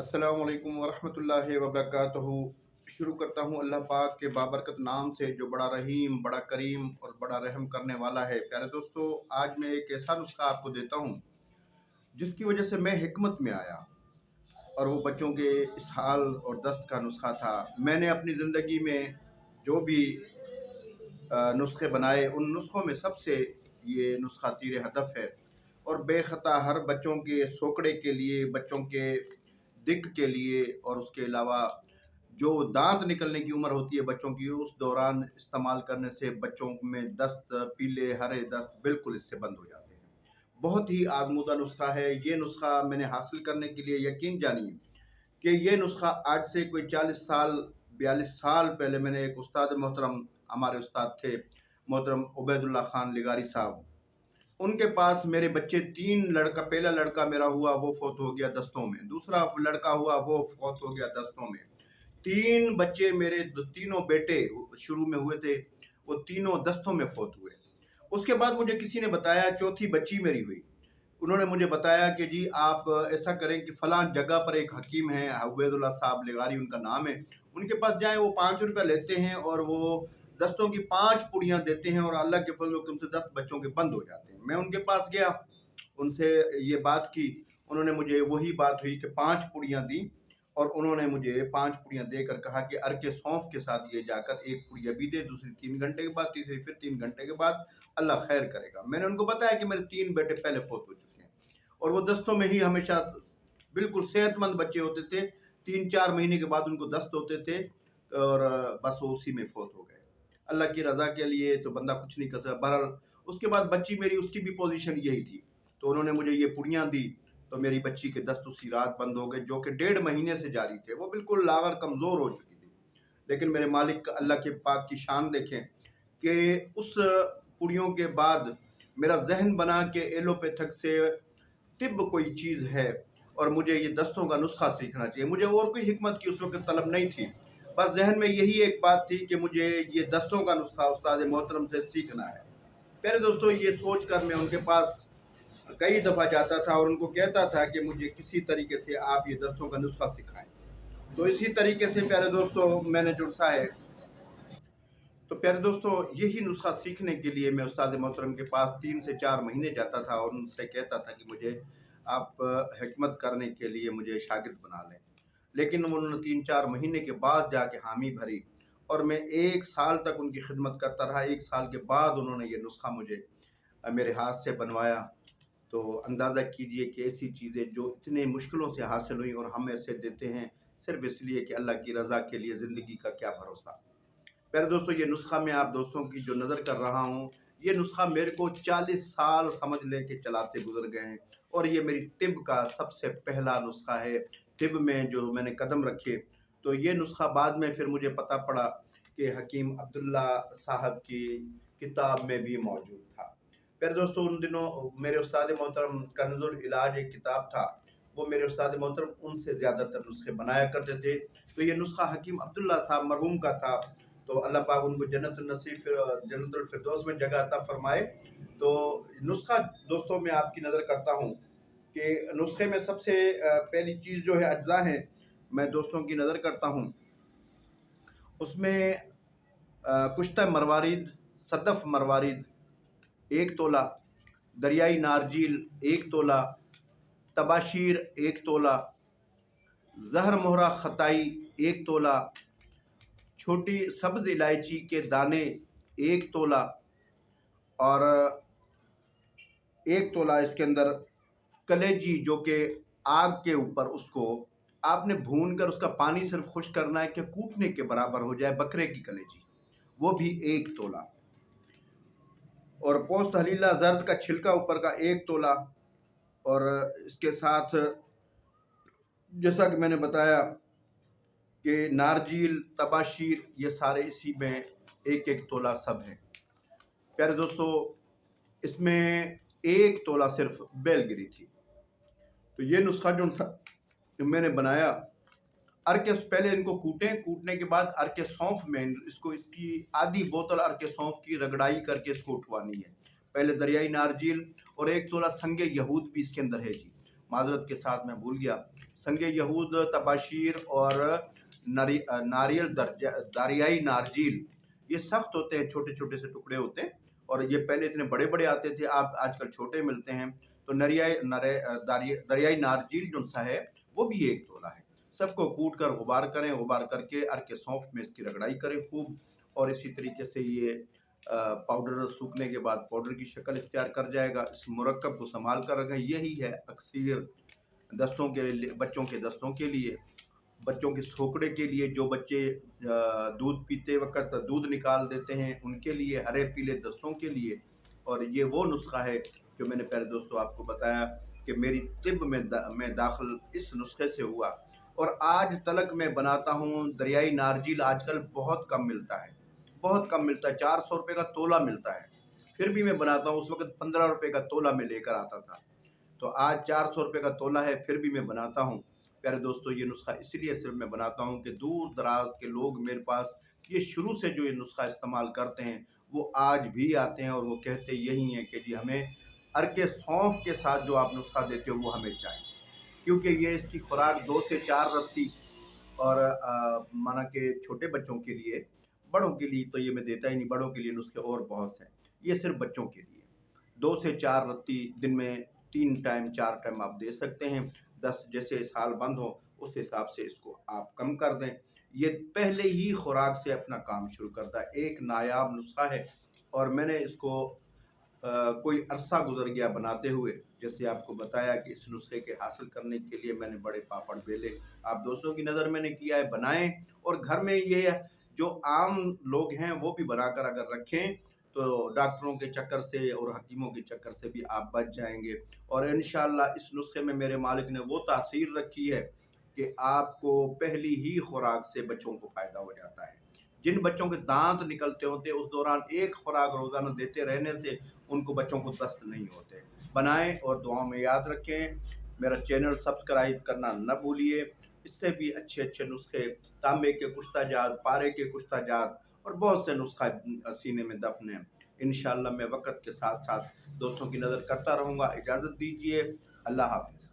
अस्सलाम वालेकुम वरहमतुल्लाहि वबरकातुहू। शुरू करता हूँ अल्लाह पाक के बाबरकत नाम से जो बड़ा रहीम, बड़ा करीम और बड़ा रहम करने वाला है। प्यारे दोस्तों, आज मैं एक ऐसा नुस्खा आपको देता हूँ जिसकी वजह से मैं हिकमत में आया, और वो बच्चों के इसहाल और दस्त का नुस्खा था। मैंने अपनी ज़िंदगी में जो भी नुस्खे बनाए, उन नुस्खों में सबसे ये नुस्खा तीर हदफ है और बेखता हर बच्चों के सोकड़े के लिए, बच्चों के दिक के लिए, और उसके अलावा जो दांत निकलने की उम्र होती है बच्चों की, उस दौरान इस्तेमाल करने से बच्चों में दस्त, पीले हरे दस्त बिल्कुल इससे बंद हो जाते हैं। बहुत ही आजमूदा नुस्खा है। ये नुस्खा मैंने हासिल करने के लिए, यकीन जानिए कि ये नुस्खा आज से कोई 40 साल 42 साल पहले मैंने एक उस्ताद मोहतरम, हमारे उस्ताद थे मोहतरम उबैदुल्ला खान लिगारी साहब, उनके पास मेरे बच्चे 3 लड़का, पहला लड़का मेरा हुआ वो फौत हो गया दस्तों में, दूसरा लड़का हुआ वो फौत हो गया दस्तों में। 3 बच्चे मेरे, तीनों बेटे शुरू में हुए थे, वो तीनों दस्तों में फौत हुए। उसके बाद मुझे किसी ने बताया, चौथी बच्ची मेरी हुई, उन्होंने मुझे बताया कि जी आप ऐसा करें कि फलां जगह पर एक हकीम हैं, उबैदुल्ला साहब लिगारी उनका नाम है, उनके पास जाएं, वो 5 रुपये लेते हैं और वो दस्तों की 5 पुड़ियाँ देते हैं और अल्लाह के फजल से दस्त बच्चों के बंद हो जाते हैं। मैं उनके पास गया, उनसे ये बात की, उन्होंने मुझे वही बात हुई कि 5 पुड़ियाँ दी, और उन्होंने मुझे 5 पुड़ियाँ देकर कहा कि अर्के सौंफ के साथ ये जाकर एक पुड़िया भी दे, दूसरी 3 घंटे के बाद, तीसरी फिर 3 घंटे के बाद, अल्लाह खैर करेगा। मैंने उनको बताया कि मेरे 3 बेटे पहले फौत हो चुके हैं और वो दस्तों में ही हमेशा बिल्कुल सेहतमंद बच्चे होते थे। 3-4 महीने के बाद उनको दस्त होते थे और बस वो उसी में फौत हो गए। अल्लाह की रज़ा के लिए तो बंदा कुछ नहीं कर सकता। बहरहाल उसके बाद बच्ची मेरी, उसकी भी पोजीशन यही थी, तो उन्होंने मुझे ये पुड़ियाँ दी, तो मेरी बच्ची के दस्त उसी रात बंद हो गए, जो कि 1.5 महीने से जारी थे। वो बिल्कुल लागर कमज़ोर हो चुकी थी, लेकिन मेरे मालिक अल्लाह के पाक की शान देखें कि उस पुड़ियों के बाद मेरा जहन बना कि एलोपैथिक से तिब्ब कोई चीज़ है और मुझे ये दस्तों का नुस्खा सीखना चाहिए। मुझे और कोई हिकमत की उस वक़्त तलब नहीं थी। बस ज़हन में यही एक बात थी कि मुझे ये दस्तों का नुस्खा उस्ताद मोहतरम से सीखना है। प्यारे दोस्तों, ये सोच कर मैं उनके पास कई दफ़ा जाता था और उनको कहता था कि मुझे किसी तरीके से आप ये दस्तों का नुस्खा सिखाएँ। तो इसी तरीके से प्यारे दोस्तों मैंने जो सा है, तो प्यारे दोस्तों, यही नुस्खा सीखने के लिए मैं उस्ताद मोहतरम के पास 3 से 4 महीने जाता था और उनसे कहता था कि मुझे आप हिकमत करने के लिए मुझे शागिर्द बना लें। लेकिन उन्होंने 3-4 महीने के बाद जाके हामी भरी और मैं 1 साल तक उनकी खिदमत करता रहा। 1 साल के बाद उन्होंने ये नुस्खा मुझे मेरे हाथ से बनवाया। तो अंदाज़ा कीजिए कि ऐसी चीज़ें जो इतने मुश्किलों से हासिल हुई और हम ऐसे देते हैं सिर्फ़ इसलिए कि अल्लाह की रज़ा के लिए, ज़िंदगी का क्या भरोसा। प्यारे दोस्तों, ये नुस्खा मैं आप दोस्तों की जो नज़र कर रहा हूँ, ये नुस्खा मेरे को 40 साल समझ लें कि चलाते गुजर गए हैं और ये मेरी तिब का सबसे पहला नुस्खा है। तिब में जो मैंने कदम रखे, तो ये नुस्खा बाद में फिर मुझे पता पड़ा कि हकीम अब्दुल्ला साहब की किताब में भी मौजूद था। प्यारे दोस्तों, उन दिनों मेरे उस्ताद मोहतरम कंज़ुल इलाज एक किताब था, वो मेरे उस्ताद मोहतरम उनसे ज़्यादातर नुस्खे बनाया करते थे। तो ये नुस्खा हकीम अब्दुल्ला साहब मरहूम का था, तो अल्लाह पाक उनको जन्नतुल नसीब, जन्नतुल फिरदौस में जगह अता फरमाए। तो नुस्खा दोस्तों मैं आपकी नज़र करता हूँ कि नुस्खे में सबसे पहली चीज़ जो है, अज्जा हैं, मैं दोस्तों की नज़र करता हूँ। उसमें कुश्ता मरवारिद, सदफ़ मरवारिद 1 तोला, दरियाई नारजील 1 तोला, तबाशीर 1 तोला, ज़हर मोहरा खताई 1 तोला, छोटी सब्ज़ इलायची के दाने 1 तोला, और 1 तोला इसके अंदर कलेजी, जो कि आग के ऊपर उसको आपने भून कर उसका पानी सिर्फ खुश्क करना है कि कूटने के बराबर हो जाए, बकरे की कलेजी, वो भी 1 तोला, और पोस्त हलीला जर्द का छिलका ऊपर का 1 तोला, और इसके साथ जैसा कि मैंने बताया कि नारजील, तबाशीर, ये सारे इसी में 1-1 तोला सब हैं। प्यारे दोस्तों, इसमें 1 तोला सिर्फ बेलगिरी थी। तो ये नुस्खा जो मैंने बनाया, अर्के पहले इनको कूटें, कूटने के बाद अर्के सौंफ में इसको, इसकी आधी बोतल अर्के सौंफ की रगड़ाई करके इसको उठवानी है। पहले दरियाई नारजील और 1 तोला संगे यहूद भी इसके अंदर है जी, माजरत के साथ मैं भूल गया। संग यहूद, तबाशीर और नारियल दारियाई नारजील, ये सख्त होते हैं, छोटे छोटे से टुकड़े होते हैं, और ये पहले इतने बड़े बड़े आते थे, आप आजकल छोटे मिलते हैं। तो दरियाई नारजील जो सा है वो भी 1 तोला है। सबको कूट कर गुबार करें, गुबार करके अर्क सौंफ में इसकी रगड़ाई करें खूब, और इसी तरीके से ये पाउडर सूखने के बाद पाउडर की शक्ल इख्तियार कर जाएगा। इस मुरक्कब को संभाल कर रखें। यही है अक्सर दस्तों के लिए, बच्चों के दस्तों के लिए, बच्चों के सोकड़े के लिए, जो बच्चे दूध पीते वक्त दूध निकाल देते हैं उनके लिए, हरे पीले दस्तों के लिए। और ये वो नुस्खा है जो मैंने प्यारे दोस्तों आपको बताया कि मेरी तिब में दाखिल इस नुस्खे से हुआ, और आज तलक मैं बनाता हूँ। दरियाई नारजील आजकल बहुत कम मिलता है, बहुत कम मिलता है, 400 रुपये का तोला मिलता है, फिर भी मैं बनाता हूँ। उस वक्त 15 रुपये का तोला मैं लेकर आता था, तो आज 400 रुपये का तोला है, फिर भी मैं बनाता हूँ। प्यारे दोस्तों, ये नुस्खा इसलिए सिर्फ मैं बनाता हूँ कि दूर दराज के लोग मेरे पास ये शुरू से जो ये नुस्खा इस्तेमाल करते हैं वो आज भी आते हैं, और वो कहते यही हैं कि जी हमें अर्के सौंफ के साथ जो आप नुस्खा देते हो वो हमें चाहिए, क्योंकि ये इसकी खुराक 2 से 4 रत्ती, और माना कि छोटे बच्चों के लिए, बड़ों के लिए तो ये मैं देता ही नहीं, बड़ों के लिए नुस्खे और बहुत हैं, ये सिर्फ बच्चों के लिए। 2 से 4 रत्ती दिन में 3 टाइम 4 टाइम आप दे सकते हैं। 10 जैसे साल बंद हो उस हिसाब से इसको आप कम कर दें। ये पहले ही खुराक से अपना काम शुरू करता है, एक नायाब नुस्खा है, और मैंने इसको कोई अरसा गुजर गया बनाते हुए। जैसे आपको बताया कि इस नुस्खे के हासिल करने के लिए मैंने बड़े पापड़ बेले, आप दोस्तों की नज़र मैंने किया है, बनाएं, और घर में ये जो आम लोग हैं वो भी बनाकर अगर रखें तो डॉक्टरों के चक्कर से और हकीमों के चक्कर से भी आप बच जाएंगे। और इंशाअल्लाह इस नुस्खे में मेरे मालिक ने वो तासीर रखी है कि आपको पहली ही खुराक से बच्चों को फ़ायदा हो जाता है। जिन बच्चों के दांत निकलते होते हैं उस दौरान एक खुराक रोज़ाना देते रहने से उनको बच्चों को दस्त नहीं होते। बनाएं और दुआओं में याद रखें। मेरा चैनल सब्सक्राइब करना न भूलिए। इससे भी अच्छे अच्छे नुस्खे, तांबे के कुश्ता जात, पारे के कुश्ता जात और बहुत से नुस्खा सीने में दफन है। इंशाअल्लाह मैं वक़्त के साथ साथ दोस्तों की नज़र करता रहूँगा। इजाज़त दीजिए। अल्लाह हाफ़िज़।